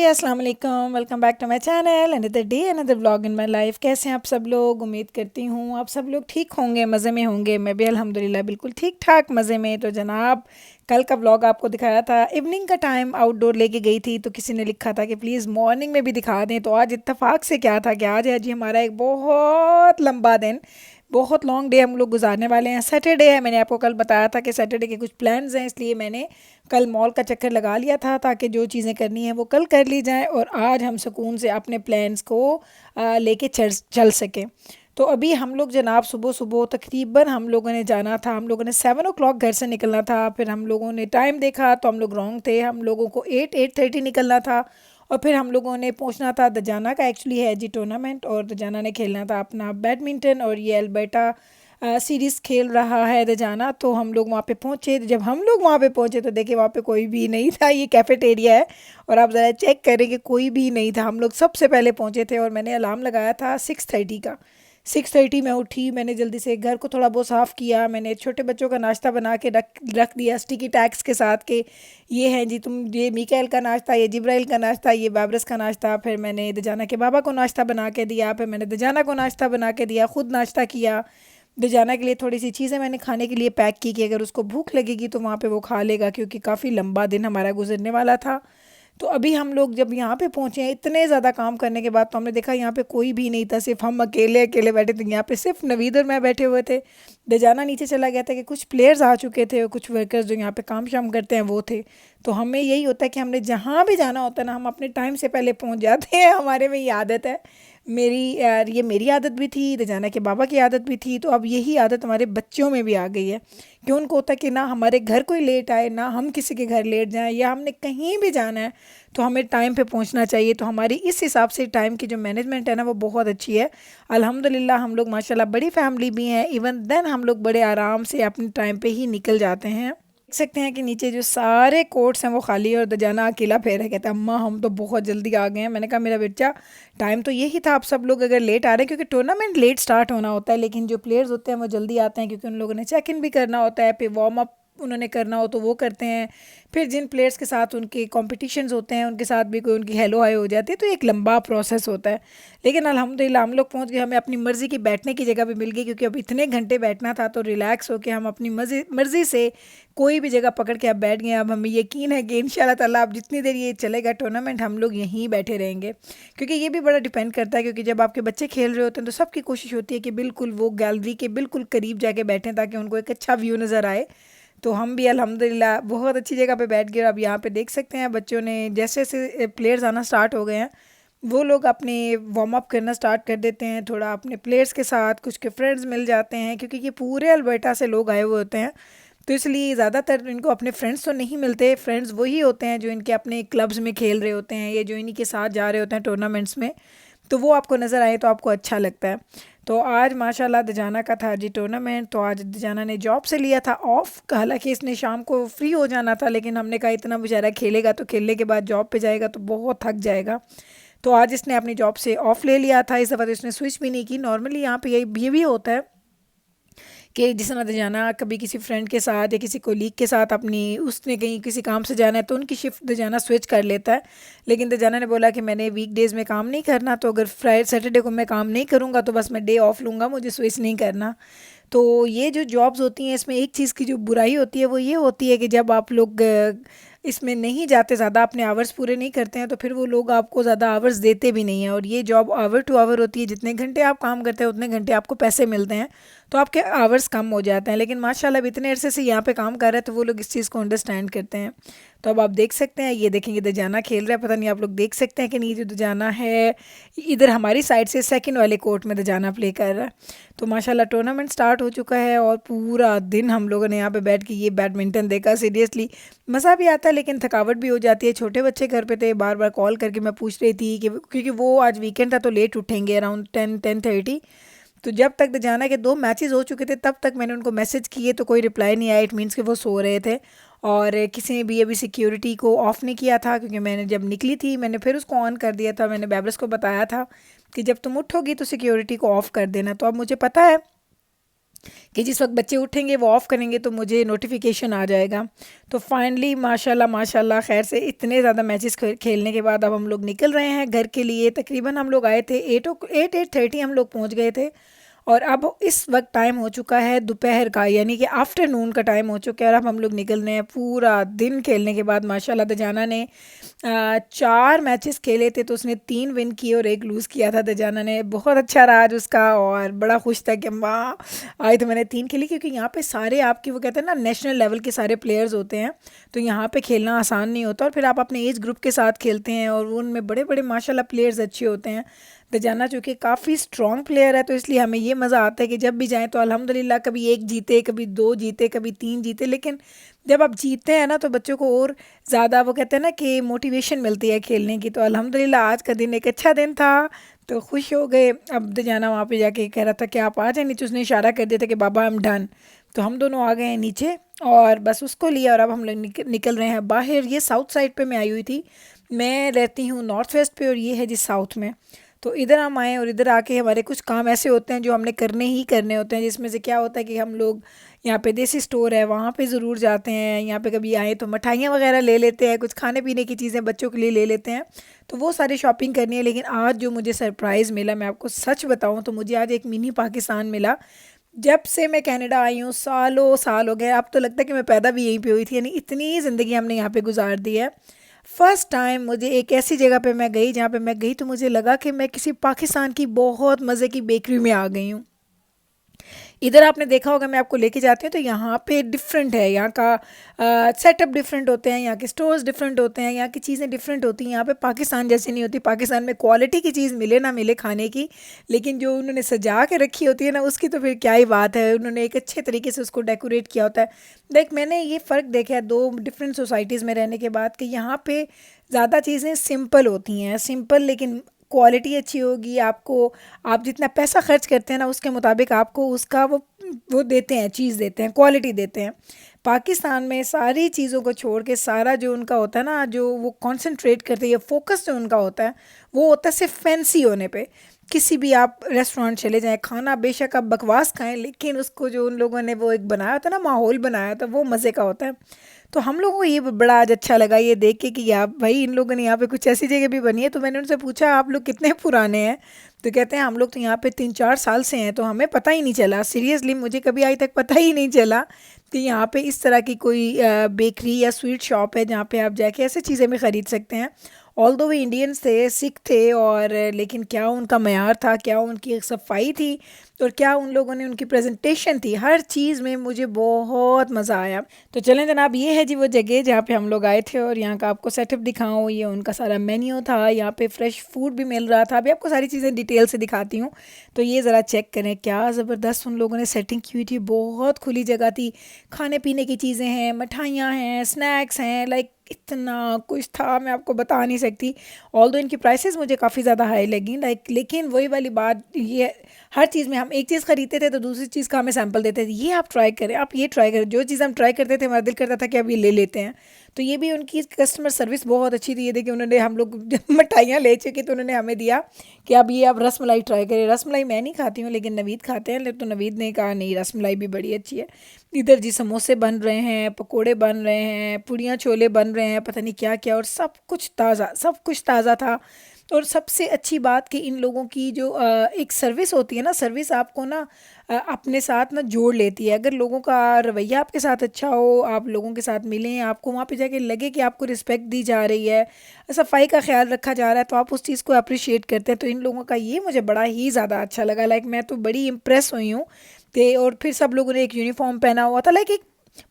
अस्सलाम वालेकुम, welcome back to my channel. Another day another vlog in my life. कैसे हैं आप सब लोग? उम्मीद करती हूँ आप सब लोग ठीक होंगे, मज़े में होंगे। मैं भी अल्हम्दुलिल्लाह बिल्कुल ठीक ठाक मज़े में। तो जनाब, कल का व्लॉग आपको दिखाया था, इवनिंग का टाइम आउटडोर लेके गई थी, तो किसी ने लिखा था कि प्लीज़ मॉर्निंग में भी दिखा दें। तो आज इत्तेफाक से क्या था कि आज है जी हमारा एक बहुत लंबा दिन, बहुत लॉन्ग डे हम लोग गुजारने वाले हैं। सैटरडे है, मैंने आपको कल बताया था कि सैटरडे के कुछ प्लान्स हैं, इसलिए मैंने कल मॉल का चक्कर लगा लिया था ताकि जो चीज़ें करनी है वो कल कर ली जाएं और आज हम सुकून से अपने प्लान्स को लेके चल सकें। तो अभी हम लोग जनाब सुबह सुबह तकरीबन हम लोगों ने जाना था, हम लोगों ने 7 o'clock घर से निकलना था। फिर हम लोगों ने टाइम देखा तो हम लोग रॉन्ग थे, हम लोगों को 8-8:30 निकलना था। और फिर हम लोगों ने पहुंचना था दजाना का, एक्चुअली है जी टूर्नामेंट, और दजाना ने खेलना था अपना बैडमिंटन, और ये अल्बर्टा सीरीज़ खेल रहा है दजाना। तो हम लोग वहाँ पे पहुँचे। तो जब हम लोग वहाँ पे पहुँचे तो देखिए वहाँ पे कोई भी नहीं था, ये कैफेटेरिया है और आप ज़रा चेक करें कि कोई भी नहीं था। हम लोग सबसे पहले पहुँचे थे और मैंने अलार्म लगाया था 6:30 का। 6:30 में उठी, मैंने जल्दी से घर को थोड़ा बहुत साफ़ किया, मैंने छोटे बच्चों का नाश्ता बना के रख रख दिया स्टिकी टैग्स के साथ के ये है जी तुम, ये मिकाएल का नाश्ता, ये जिब्राइल का नाश्ता, ये बाबरस का नाश्ता। फिर मैंने दजाना के बाबा को नाश्ता बना के दिया, फिर मैंने दजाना को नाश्ता बना के दिया, खुद नाश्ता किया। दजाना के लिए थोड़ी सी चीज़ें मैंने खाने के लिए पैक की कि अगर उसको भूख लगेगी तो वहाँ पे वो खा लेगा, क्योंकि काफ़ी लंबा दिन हमारा गुजरने वाला था। तो अभी हम लोग जब यहाँ पे पहुँचे हैं, इतने ज़्यादा काम करने के बाद, तो हमने देखा यहाँ पे कोई भी नहीं था, सिर्फ हम अकेले अकेले बैठे थे। यहाँ पे सिर्फ नवीद और मैं बैठे हुए थे। दजाना नीचे चला गया था कि कुछ प्लेयर्स आ चुके थे और कुछ वर्कर्स जो यहाँ पे काम शाम करते हैं वो थे। तो हमें यही होता है कि हमने जहाँ भी जाना होता है ना, हम अपने टाइम से पहले पहुँच जाते हैं। हमारे में ये आदत है, मेरी यार ये मेरी आदत भी थी, दजाना के बाबा की आदत भी थी, तो अब यही आदत हमारे बच्चों में भी आ गई है कि उनको होता है कि ना हमारे घर कोई लेट आए, ना हम किसी के घर लेट जाएं, या हमने कहीं भी जाना है तो हमें टाइम पे पहुंचना चाहिए। तो हमारी इस हिसाब से टाइम की जो मैनेजमेंट है ना वो बहुत अच्छी है अल्हम्दुलिल्लाह। हम लोग माशाल्लाह बड़ी फैमिली भी हैं, इवन देन हम लोग बड़े आराम से अपने टाइम पे ही निकल जाते हैं। देख सकते हैं कि नीचे जो सारे कोर्ट्स हैं वो खाली है और दजाना अकेला पैर है। कहता है अम्मा हम तो बहुत जल्दी आ गए हैं। मैंने कहा मेरा बच्चा, टाइम तो यही था, आप सब लोग अगर लेट आ रहे हैं क्योंकि टूर्नामेंट लेट स्टार्ट होना होता है, लेकिन जो प्लेयर्स होते हैं वो जल्दी आते हैं क्योंकि उन लोगों ने चेक इन भी करना होता है, फिर वार्म अप उन्होंने करना हो तो वो करते हैं। फिर जिन प्लेयर्स के साथ उनके कॉम्पिटिशन्स होते हैं उनके साथ भी कोई उनकी हेलो हाय हो जाती है, तो एक लंबा प्रोसेस होता है। लेकिन अल्हम्दुलिल्लाह हम लोग पहुंच गए, हमें अपनी मर्ज़ी की बैठने की जगह भी मिल गई, क्योंकि अब इतने घंटे बैठना था तो रिलैक्स होकर हम अपनी मर्ज़ी से कोई भी जगह पकड़ के अब बैठ गए। अब हमें यकीन है कि इंशाल्लाह ताला अब जितनी देर ये चलेगा टूर्नामेंट हम लोग यहीं बैठे रहेंगे, क्योंकि ये भी बड़ा डिपेंड करता है, क्योंकि जब आपके बच्चे खेल रहे होते हैं तो सबकी कोशिश होती है कि बिल्कुल वो गैलरी के बिल्कुल करीब जाके बैठें ताकि उनको एक अच्छा व्यू नज़र आए। तो हम भी अल्हम्दुलिल्लाह बहुत अच्छी जगह पे बैठ गए। अब यहाँ पे देख सकते हैं बच्चों ने जैसे जैसे प्लेयर्स आना स्टार्ट हो गए हैं, वो लोग अपने वार्म अप करना स्टार्ट कर देते हैं, थोड़ा अपने प्लेयर्स के साथ, कुछ के फ्रेंड्स मिल जाते हैं, क्योंकि ये पूरे अल्बर्टा से लोग आए हुए होते हैं। तो इसलिए ज़्यादातर इनको अपने फ्रेंड्स तो नहीं मिलते, फ्रेंड्स वही होते हैं जो इनके अपने क्लब्स में खेल रहे होते हैं या जो इन्हीं के साथ जा रहे होते हैं टूर्नामेंट्स में। तो वो आपको नज़र आए तो आपको अच्छा लगता है। तो आज माशाल्लाह दजाना का था जी टूर्नामेंट, तो आज दजाना ने जॉब से लिया था ऑफ, हालांकि इसने शाम को फ्री हो जाना था, लेकिन हमने कहा इतना बेचारा खेलेगा तो खेलने के बाद जॉब पे जाएगा तो बहुत थक जाएगा। तो आज इसने अपनी जॉब से ऑफ ले लिया था। इस दफ़ा तो इसने स्विच भी नहीं की। नॉर्मली यहाँ पे ये भी होता है कि जिस तरह दजाना कभी किसी फ्रेंड के साथ या किसी कोलीग के साथ अपनी, उसने कहीं किसी काम से जाना है तो उनकी शिफ्ट दजाना स्विच कर लेता है। लेकिन दजाना ने बोला कि मैंने वीकडेज़ में काम नहीं करना, तो अगर फ्राइडे सैटरडे को मैं काम नहीं करूँगा तो बस मैं डे ऑफ लूँगा, मुझे स्विच नहीं करना। तो ये जो जॉब्स होती हैं इसमें एक चीज़ की जो बुराई होती है वो ये होती है कि जब आप लोग इसमें नहीं जाते, ज़्यादा अपने आवर्स पूरे नहीं करते हैं, तो फिर वो लोग आपको ज़्यादा आवर्स देते भी नहीं हैं। और ये जॉब आवर टू आवर होती है, जितने घंटे आप काम करते हैं उतने घंटे आपको पैसे मिलते हैं, तो आपके आवर्स कम हो जाते हैं। लेकिन माशाल्लाह अब इतने अरसे से यहाँ पे काम कर रहे हैं तो वो लोग इस चीज़ को अंडरस्टैंड करते हैं। तो अब आप देख सकते हैं, ये देखेंगे दजाना खेल रहा है, पता नहीं आप लोग देख सकते हैं कि नहीं, जो दजाना है इधर हमारी साइड से सेकंड वाले कोर्ट में दजाना प्ले कर रहा है। तो माशाल्लाह टूर्नामेंट स्टार्ट हो चुका है और पूरा दिन हम लोगों ने यहाँ पे बैठ के ये बैडमिंटन देखा। सीरियसली मज़ा भी आता है लेकिन थकावट भी हो जाती है। छोटे बच्चे घर पे थे, बार बार कॉल करके मैं पूछ रही थी कि, क्योंकि वो आज वीकेंड था तो लेट उठेंगे अराउंड 10-10:30। तो जब तक दजाना के 2 मैचेस हो चुके थे तब तक मैंने उनको मैसेज किए तो कोई रिप्लाई नहीं आया, इट मीन्स कि वो सो रहे थे। और किसी ने भी अभी सिक्योरिटी को ऑफ़ नहीं किया था, क्योंकि मैंने जब निकली थी मैंने फिर उसको ऑन कर दिया था। मैंने बैबरस को बताया था कि जब तुम उठोगी तो सिक्योरिटी को ऑफ़ कर देना। तो अब मुझे पता है कि जिस वक्त बच्चे उठेंगे वो ऑफ़ करेंगे तो मुझे नोटिफिकेशन आ जाएगा। तो फाइनली माशाल्लाह माशाल्लाह खैर से इतने ज़्यादा मैचेस खेलने के बाद अब हम लोग निकल रहे हैं घर के लिए। तकरीबन हम लोग आए थे 8:30 हम लोग पहुंच गए थे, और अब इस वक्त टाइम हो चुका है दोपहर का, यानी कि आफ्टरनून का टाइम हो चुका है, और अब हम लोग निकल रहे हैं। पूरा दिन खेलने के बाद माशाल्लाह दजाना ने 4 मैचेस खेले थे तो उसने 3 विन किए और 1 लूज़ किया था। दजाना ने बहुत अच्छा रहा आज उसका, और बड़ा खुश था कि अम्मा आज तो मैंने 3 खेली, क्योंकि यहाँ पे सारे आपके वो कहते हैं ना नेशनल लेवल के सारे प्लेयर्स होते हैं, तो यहाँ पे खेलना आसान नहीं होता, और फिर आप अपने एज ग्रुप के साथ खेलते हैं और उनमें बड़े बड़े माशाल्लाह प्लेयर्स अच्छे होते हैं। दजाना चूँकि काफ़ी स्ट्रॉन्ग प्लेयर है तो इसलिए हमें ये मज़ा आता है कि जब भी जाएँ तो अल्हम्दुलिल्लाह कभी 1 जीते, कभी 2 जीते, कभी 3 जीते, लेकिन जब आप जीतते हैं ना तो बच्चों को और ज़्यादा वो कहते हैं ना कि मोटिवेशन मिलती है खेलने की। तो अल्हम्दुलिल्लाह आज का दिन एक अच्छा दिन था, तो खुश हो गए। अब दजाना वहाँ पे जाके कह रहा था कि आप आ जाए नीचे, उसने इशारा कर दिया था कि बाबा आई एम डन। तो हम दोनों आ गए हैं नीचे और बस उसको लिया, और अब हम लोग निकल रहे हैं बाहर। ये साउथ साइड पे मैं आई हुई थी, मैं रहती हूँ नॉर्थ वेस्ट पे और ये है जी साउथ में। तो इधर हम आए और इधर आके हमारे कुछ काम ऐसे होते हैं जो हमने करने ही करने होते हैं, जिसमें से क्या होता है कि हम लोग यहाँ पे देसी स्टोर है वहाँ पे ज़रूर जाते हैं। यहाँ पे कभी आए तो मिठाइयाँ वगैरह ले लेते हैं, कुछ खाने पीने की चीज़ें बच्चों के लिए ले लेते हैं, तो वो सारी शॉपिंग करनी है। लेकिन आज जो मुझे सरप्राइज़ मिला, मैं आपको सच बताऊँ तो मुझे आज एक मिनी पाकिस्तान मिला। जब से मैं कनाडा आई हूँ सालों साल हो गए, अब तो लगता है कि मैं पैदा भी यहीं पे हुई थी, यानी इतनी ज़िंदगी हमने यहाँ पे गुजार दी है। फ़र्स्ट टाइम मुझे एक ऐसी जगह पे मैं गई जहाँ पे मैं गई तो मुझे लगा कि मैं किसी पाकिस्तान की बहुत मज़े की बेकरी में आ गई हूँ। इधर आपने देखा होगा, मैं आपको लेके जाती हूँ तो यहाँ पे डिफरेंट है, यहाँ का सेटअप डिफरेंट होते हैं, यहाँ के स्टोर्स डिफरेंट होते हैं, यहाँ की चीज़ें डिफरेंट होती हैं। यहाँ पे पाकिस्तान जैसी नहीं होती। पाकिस्तान में क्वालिटी की चीज़ मिले ना मिले खाने की, लेकिन जो उन्होंने सजा के रखी होती है ना उसकी तो फिर क्या ही बात है। उन्होंने एक अच्छे तरीके से उसको डेकोरेट किया होता है। देख मैंने ये फ़र्क देखा है 2 डिफरेंट सोसाइटीज़ में रहने के बाद, कि यहाँ पे ज़्यादा चीज़ें सिंपल होती हैं, सिंपल लेकिन क्वालिटी अच्छी होगी। आपको आप जितना पैसा खर्च करते हैं ना उसके मुताबिक आपको उसका वो देते हैं, चीज़ देते हैं, क्वालिटी देते हैं। पाकिस्तान में सारी चीज़ों को छोड़ के सारा जो उनका होता है ना, जो वो कंसंट्रेट करते हैं, फोकस जो उनका होता है वो होता है सिर्फ फैंसी होने पे। किसी भी आप रेस्टोरेंट चले जाएं, खाना बेशक आप बकवास खाएं, लेकिन उसको जो उन लोगों ने वो एक बनाया होता है ना, माहौल बनाया होता है, वो मज़े का होता है। तो हम लोगों को ये बड़ा आज अच्छा लगा ये देख के कि यार भाई इन लोगों ने यहाँ पे कुछ ऐसी जगह भी बनी है। तो मैंने उनसे पूछा आप लोग कितने पुराने हैं, तो कहते हैं हम लोग तो यहाँ पे 3-4 साल से हैं, तो हमें पता ही नहीं चला। सीरियसली मुझे कभी आज तक पता ही नहीं चला कि यहाँ पे इस तरह की कोई बेकरी या स्वीट शॉप है जहाँ पे आप जाके ऐसे चीज़ें भी ख़रीद सकते हैं। ऑल्दो वो इंडियंस थे, सिख थे, और लेकिन क्या उनका मयार था, क्या उनकी सफाई थी, और क्या उन लोगों ने उनकी प्रेजेंटेशन थी, हर चीज़ में मुझे बहुत मज़ा आया। तो चलें जनाब, ये है जी वो जगह जहाँ पे हम लोग आए थे, और यहाँ का आपको सेटअप दिखाऊँ। ये उनका सारा मेन्यू था, यहाँ पे फ्रेश फूड भी मिल रहा था। अभी आपको सारी चीज़ें डिटेल से दिखाती हूँ, तो ये ज़रा चेक करें, क्या ज़बरदस्त उन लोगों ने सेटिंग की हुई थी। बहुत खुली जगह थी, खाने पीने की चीज़ें हैं, मिठाइयाँ हैं, स्नैक्स हैं, लाइक इतना कुछ था मैं आपको बता नहीं सकती। ऑल्दो इनकी प्राइसेस मुझे काफ़ी ज़्यादा हाई लगी, लाइक लेकिन वही वाली बात, ये हर चीज़ में हम एक चीज़ ख़रीदते थे तो दूसरी चीज़ का हमें सैंपल देते थे, ये आप ट्राई करें, आप ये ट्राई करें। जो चीज़ हम ट्राई करते थे हमारा दिल करता था कि अब ये ले लेते हैं। तो ये भी उनकी कस्टमर सर्विस बहुत अच्छी थी। ये देखिए उन्होंने, हम लोग जब मिठाइयाँ ले चुके तो उन्होंने हमें दिया कि अब ये आप रसमलाई ट्राई करें। रसमलाई मैं नहीं खाती हूँ लेकिन नवीद खाते हैं, तो नवीद ने कहा नहीं रसमलाई भी बड़ी अच्छी है। इधर जी समोसे बन रहे हैं, पकोड़े बन रहे हैं, पूड़ियाँ छोले बन रहे हैं, पता नहीं क्या क्या, और सब कुछ ताज़ा, सब कुछ ताज़ा था। और सबसे अच्छी बात कि इन लोगों की जो एक सर्विस होती है ना, सर्विस आपको ना अपने साथ ना जोड़ लेती है। अगर लोगों का रवैया आपके साथ अच्छा हो, आप लोगों के साथ मिलें, आपको वहाँ पे जाके लगे कि आपको रिस्पेक्ट दी जा रही है, सफाई का ख्याल रखा जा रहा है, तो आप उस चीज़ को अप्रिशिएट करते हैं। तो इन लोगों का ये मुझे बड़ा ही ज़्यादा अच्छा लगा। लाइक मैं तो बड़ी इम्प्रेस हुई हूँ। ते और फिर सब लोगों ने एक यूनिफॉर्म पहना हुआ था, लाइक एक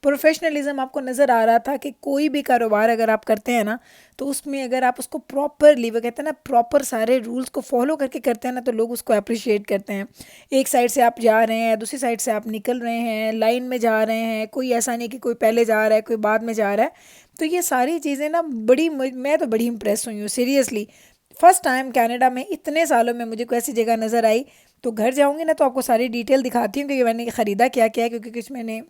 प्रोफेशनलिज्म आपको नज़र आ रहा था कि कोई भी कारोबार अगर आप करते हैं ना, तो उसमें अगर आप उसको प्रॉपरली, वो कहते हैं ना प्रॉपर सारे रूल्स को फॉलो करके करते हैं ना, तो लोग उसको अप्रिशिएट करते हैं। एक साइड से आप जा रहे हैं, दूसरी साइड से आप निकल रहे हैं, लाइन में जा रहे हैं, कोई ऐसा नहीं कि कोई पहले जा रहा है कोई बाद में जा रहा है। तो ये सारी चीज़ें ना बड़ी, मैं तो बड़ी इंप्रेस हुई हूँ सीरियसली। फ़र्स्ट टाइम कनाडा में इतने सालों में मुझे कोई ऐसी जगह नज़र आई। तो घर जाऊँगी ना तो आपको सारी डिटेल दिखाती हूँ कि मैंने ख़रीदा क्या क्या है, क्योंकि कुछ मैंने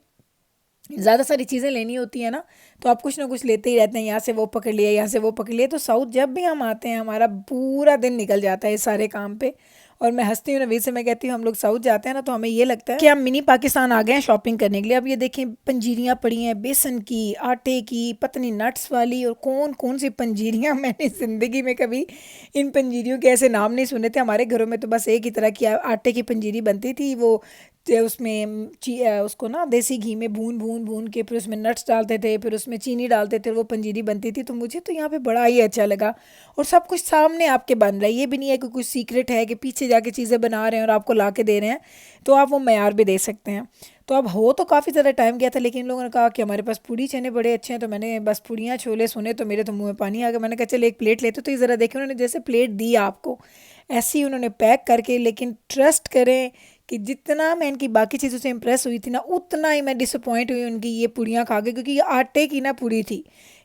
ज़्यादा सारी चीज़ें लेनी होती है ना, तो आप कुछ ना कुछ लेते ही रहते हैं, यहाँ से वो पकड़ लिया, यहाँ से वो पकड़ लिया। तो साउथ जब भी हम आते हैं हमारा पूरा दिन निकल जाता है इस सारे काम पे। और मैं हंसती हूँ नवीद से, मैं कहती हूँ हम लोग साउथ जाते हैं ना तो हमें ये लगता है कि हम मिनी पाकिस्तान आ गए हैं शॉपिंग करने के लिए। अब ये देखें पंजीरियाँ पड़ी हैं, बेसन की, आटे की, पतनी नट्स वाली, और कौन कौन सी पंजीरियाँ मैंने ज़िंदगी में कभी इन पंजीरियों के ऐसे नाम नहीं सुने थे। हमारे घरों में तो बस एक ही तरह की आटे की पंजीरी बनती थी, वो उसमें उसको ना देसी घी में भून भून भून के फिर उसमें नट्स डालते थे, फिर उसमें चीनी डालते थे, वो पंजीरी बनती थी। तो मुझे तो यहाँ पे बड़ा ही अच्छा लगा, और सब कुछ सामने आपके बन रहा है, ये भी नहीं है कि कुछ सीक्रेट है कि पीछे जाके चीज़ें बना रहे हैं और आपको ला के दे रहे हैं, तो आप वो मयार भी दे सकते हैं। तो अब हो तो काफ़ी ज़्यादा टाइम गया था, लेकिन इन लोगों ने कहा कि हमारे पास पूड़ी चने बड़े अच्छे हैं, तो मैंने बस पूड़ियाँ छोले सुने तो मेरे तो मुँह में पानी आ गया। मैंने कहा चल एक प्लेट लेते, तो ये ज़रा देखें उन्होंने जैसे प्लेट दी आपको ऐसे ही उन्होंने पैक करके, लेकिन ट्रस्ट करें कि जितना मैं इनकी बाकी चीज़ों से इम्प्रेस हुई थी ना, उतना ही मैं डिसअपॉइंट हुई उनकी ये पूड़ियाँ खा के, क्योंकि ये आटे की ना पूड़ी थी।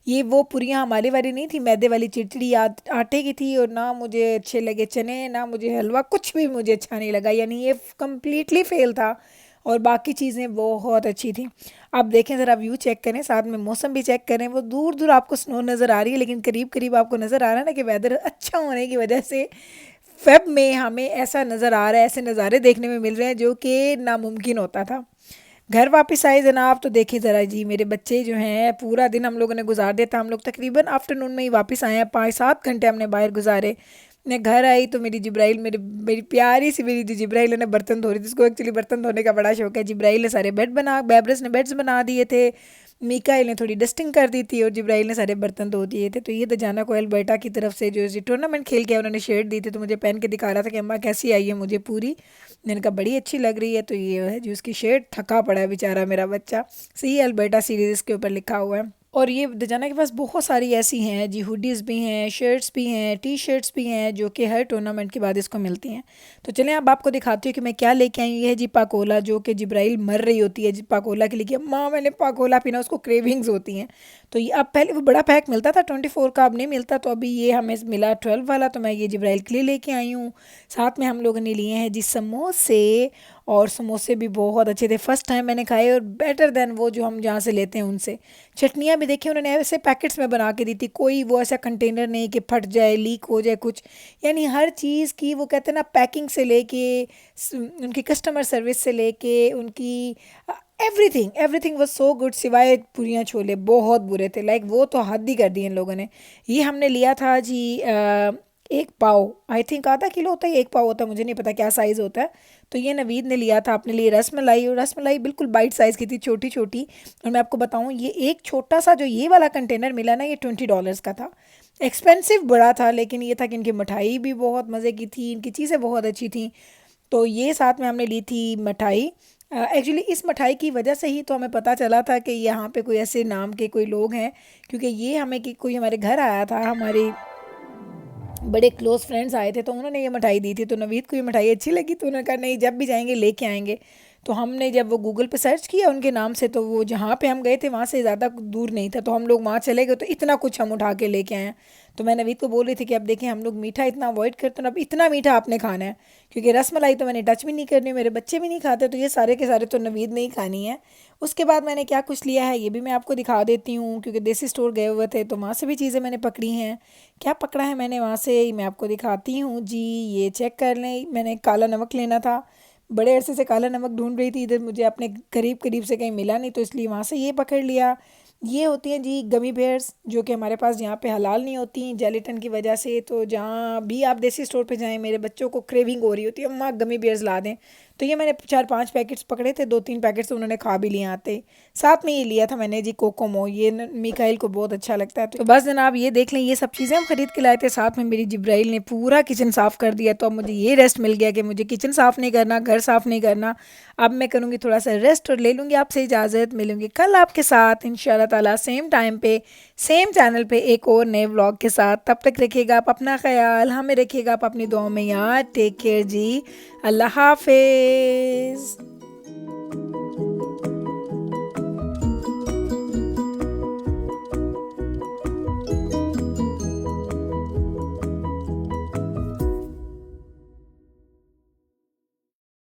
ये वो पूड़ियाँ हमारे वाली नहीं थी, मैदे वाली चिड़चिड़ी आटे की थी, और ना मुझे अच्छे लगे चने, ना मुझे हलवा, कुछ भी मुझे अच्छा नहीं लगा, यानी ये कम्प्लीटली फेल था। और बाकी चीज़ें बहुत अच्छी थी। आप देखें ज़रा व्यू चेक करें, साथ में मौसम भी चेक करें। वो दूर दूर आपको स्नो नज़र आ रही है, लेकिन करीब करीब आपको नज़र आ रहा है ना कि वेदर अच्छा होने की वजह से फेब में हमें ऐसा नज़र आ रहा है, ऐसे नज़ारे देखने में मिल रहे हैं जो कि नामुमकिन होता था। घर वापस आए जनाब, तो देखिए ज़रा जी, मेरे बच्चे जो हैं पूरा दिन हम लोगों ने गुजार दिया था। हम लोग तकरीबन आफ्टरनून में ही वापस आए हैं, 5-7 घंटे हमने बाहर गुजारे। मैं घर आई तो मेरी जिब्राइल, मेरी प्यारी सी मेरी जो जिब्राइल ने बर्तन धो रही थी, उसको एक्चुअली बर्तन धोने का बड़ा शौक है। जिब्राइल ने सारे बैब्रस ने बेड्स बना दिए थे, मीकाइल ने थोड़ी डस्टिंग कर दी थी, और जिब्राइल ने सारे बर्तन धो दिए थे। तो ये दजाना को अल्बर्टा की तरफ से जो टूर्नामेंट खेल के उन्होंने शर्ट दी थी, तो मुझे पहन के दिखा रहा था कि अम्मा कैसी आई है मुझे पूरी। मैंने कहा बड़ी अच्छी लग रही है। तो ये है जो उसकी शर्ट, थका पड़ा है बेचारा मेरा बच्चा, सही अल्बर्टा सीरीज इसके ऊपर लिखा हुआ है। और ये दजाना के पास बहुत सारी ऐसी हैं जी, हुडीज़ भी हैं, शर्ट्स भी हैं, टी शर्ट्स भी हैं, जो कि हर टूर्नामेंट के बाद इसको मिलती हैं। तो चलें अब आपको दिखाती हूँ कि मैं क्या लेके आई हूँ। ये है जी पाकोला, जो कि जिब्राइल मर रही होती है जी पाकोला के लिए कि अम्मा मैंने पाकोला पीना, उसको क्रेविंग्स होती हैं। तो ये अब पहले वो बड़ा पैक मिलता था 24 का, अब नहीं मिलता, तो अभी ये हमें मिला 12 वाला, तो मैं ये जिब्राइल के लिए लेके आई हूँ। साथ में हम लोगों ने लिए हैं जी समोसे, और समोसे भी बहुत अच्छे थे, फर्स्ट टाइम मैंने खाए, और बेटर देन वो जो हम जहाँ से लेते हैं उनसे। चटनियाँ भी देखिए उन्होंने ऐसे पैकेट्स में बना के दी थी, कोई वो ऐसा कंटेनर नहीं कि फट जाए, लीक हो जाए कुछ, यानी हर चीज़ की वो कहते हैं ना पैकिंग से लेके उनकी कस्टमर सर्विस से लेके उनकी everything everything was so good, सिवाय पूरियाँ छोले बहुत बुरे थे, लाइक वो तो हद ही कर दी इन लोगों ने। ये हमने लिया था जी एक पाव, आई थिंक आधा किलो होता है, एक पाव होता है, मुझे नहीं पता क्या साइज़ होता है। तो ये नवीद ने लिया था अपने लिए रसमलाई, और रसमलाई बिल्कुल बाइट साइज़ की थी, छोटी छोटी। और मैं आपको बताऊं, ये एक छोटा सा जो ये वाला कंटेनर मिला ना, ये $20 का था। एक्सपेंसिव बड़ा था, लेकिन ये था कि इनकी मिठाई भी बहुत मज़े की थी, इनकी चीज़ें बहुत अच्छी थी। तो ये साथ में हमने ली थी मिठाई। एक्चुअली इस मिठाई की वजह से ही तो हमें पता चला था कि यहाँ पे कोई ऐसे नाम के कोई लोग हैं, क्योंकि ये हमें कि कोई हमारे घर आया था, हमारी बड़े क्लोज़ फ्रेंड्स आए थे, तो उन्होंने ये मिठाई दी थी। तो नवीद को ये मिठाई अच्छी लगी, तो उन्होंने कहा नहीं जब भी जाएंगे लेके आएंगे। तो हमने जब वो गूगल पे सर्च किया उनके नाम से, तो वो जहाँ पे हम गए थे वहाँ से ज़्यादा दूर नहीं था, तो हम लोग वहाँ चले गए, तो इतना कुछ हम उठा के लेके आए हैं। तो मैं नवीद को बोल रही थी कि अब देखें हम लोग मीठा इतना अवॉइड करते हैं, अब इतना मीठा आपने खाना है, क्योंकि रसमलाई तो मैंने टच भी नहीं करनी, मेरे बच्चे भी नहीं खाते, तो ये सारे के सारे तो नवीद ने ही खानी है। उसके बाद मैंने क्या कुछ लिया है ये भी मैं आपको दिखा देती हूँ, क्योंकि देसी स्टोर गए हुए थे तो वहाँ से भी चीज़ें मैंने पकड़ी हैं। क्या पकड़ा है मैंने वहाँ से मैं आपको दिखाती हूँ जी, ये चेक कर लें। मैंने काला नमक लेना था, बड़े अरसे से काला नमक ढूंढ रही थी, इधर मुझे अपने करीब करीब से कहीं मिला नहीं, तो इसलिए वहाँ से ये पकड़ लिया। ये होती हैं जी गमी बेयर्स, जो कि हमारे पास यहाँ पे हलाल नहीं होती जेलेटिन की वजह से। तो जहाँ भी आप देसी स्टोर पे जाएं, मेरे बच्चों को क्रेविंग हो रही होती है अम्मा गमी बेयर्स ला दें, तो ये मैंने 4-5 पैकेट्स पकड़े थे, 2-3 पैकेट्स तो उन्होंने खा भी लिए आते। साथ में ये लिया था मैंने जी कोकोमो, ये मिकाइल को बहुत अच्छा लगता है। तो बस जनाब ये देख लें, ये सब चीज़ें हम खरीद के लाए थे। साथ में मेरी जिब्राइल ने पूरा किचन साफ़ कर दिया, तो अब मुझे ये रेस्ट मिल गया कि मुझे किचन साफ़ नहीं करना, घर साफ़ नहीं करना। अब मैं करूँगी थोड़ा सा रेस्ट और ले लूँगी आपसे इजाज़त। मिलूँगी कल आपके साथ इंशाल्लाह ताला सेम टाइम पे सेम चैनल पे एक और नए व्लॉग के साथ। तब तक रखिएगा आप अपना ख्याल, हमें रखिएगा आप अपनी दुआओं में याद। टेक केयर जी, अल्लाह हाफिज़।